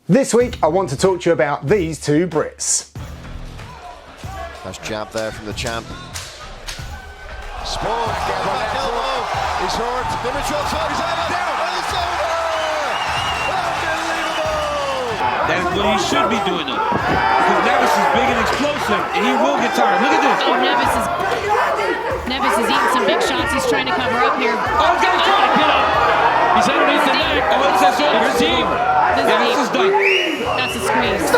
This week, I want to talk to you about these two Brits. Nice jab there from the champ. Sport, back elbow. He's hurt. Dimitrov, he's out of down. And it's over. Unbelievable. That's what he should be doing though. Because Neves is big and explosive, and he will get tired. Look at this. Oh, Neves is eating some big shots. He's trying to cover up here. Oh, he's gonna try to get up. He's underneath the neck. Oh, it's this over. It's deep. Yeah, this is done. That's a squeeze.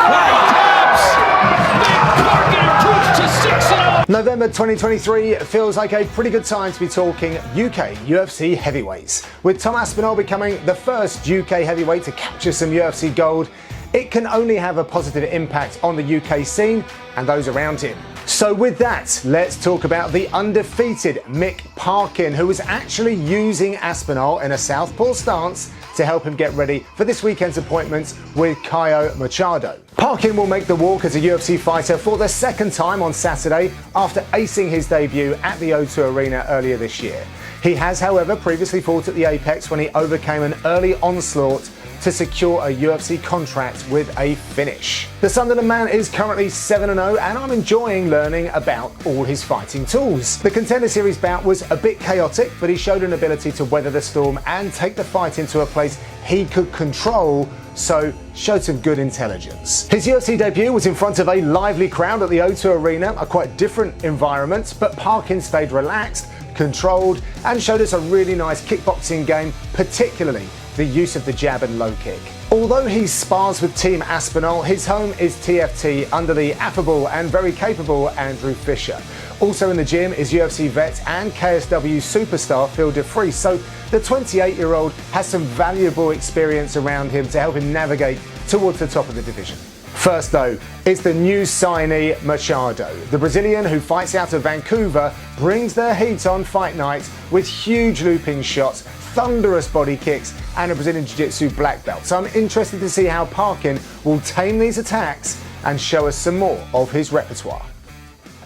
Mick Parkin improves to 6-0. November 2023 feels like a pretty good time to be talking UK UFC heavyweights. With Tom Aspinall becoming the first UK heavyweight to capture some UFC gold, it can only have a positive impact on the UK scene and those around him. So with that, let's talk about the undefeated Mick Parkin, who was actually using Aspinall in a southpaw stance to help him get ready for this weekend's appointment with Caio Machado. Parkin will make the walk as a UFC fighter for the second time on Saturday after acing his debut at the O2 Arena earlier this year. He has, however, previously fought at the Apex when he overcame an early onslaught to secure a UFC contract with a finish. The Sunderland man is currently 7-0 and I'm enjoying learning about all his fighting tools. The Contender Series bout was a bit chaotic, but he showed an ability to weather the storm and take the fight into a place he could control, so showed some good intelligence. His UFC debut was in front of a lively crowd at the O2 Arena, a quite different environment, but Parkin stayed relaxed, controlled, and showed us a really nice kickboxing game, particularly the use of the jab and low kick. Although he spars with Team Aspinall, his home is TFT under the affable and very capable Andrew Fisher. Also in the gym is UFC vet and KSW superstar Phil DeFries, so the 28-year-old has some valuable experience around him to help him navigate towards the top of the division. First though, it's the new signee Machado. The Brazilian who fights out of Vancouver brings the heat on fight night with huge looping shots, thunderous body kicks and a Brazilian Jiu-Jitsu black belt. So I'm interested to see how Parkin will tame these attacks and show us some more of his repertoire.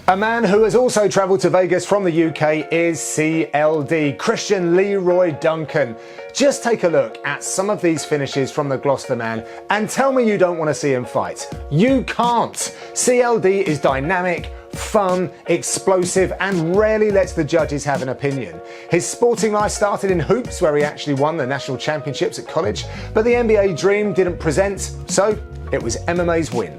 A man who has also travelled to Vegas from the UK is CLD, Christian Leroy Duncan. Just take a look at some of these finishes from the Gloucester man and tell me you don't want to see him fight. You can't. CLD is dynamic, fun, explosive, and rarely lets the judges have an opinion. His sporting life started in hoops, where he actually won the national championships at college, but the NBA dream didn't present, so it was MMA's win.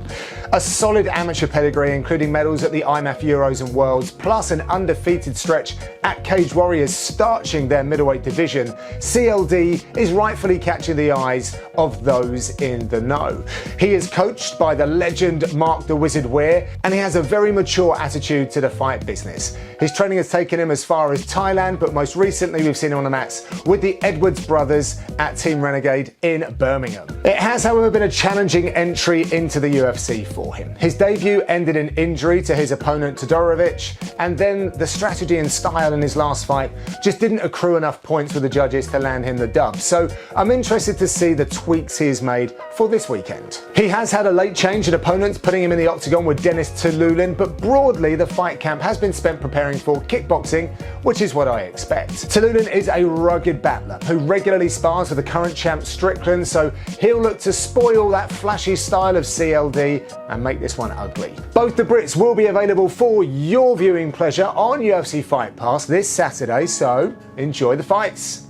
A solid amateur pedigree, including medals at the IMAF Euros and Worlds, plus an undefeated stretch at Cage Warriors starching their middleweight division, CLD is rightfully catching the eyes of those in the know. He is coached by the legend Mark the Wizard Weir, and he has a very mature attitude to the fight business. His training has taken him as far as Thailand, but most recently we've seen him on the mats with the Edwards brothers at Team Renegade in Birmingham. It has, however, been a challenging entry into the UFC for him. His debut ended in injury to his opponent Todorovic, and then the strategy and style in his last fight just didn't accrue enough points with the judges to land him the dub. So I'm interested to see the tweaks he has made for this weekend. He has had a late change in opponents, putting him in the octagon with Dennis Tululin, but broadly the fight camp has been spent preparing for kickboxing, which is what I expect. Tululin is a rugged battler who regularly spars with the current champ Strickland, so he'll look to spoil that flashy style of CLD and make this one ugly. Both the Brits will be available for your viewing pleasure on UFC Fight Pass this Saturday, so enjoy the fights.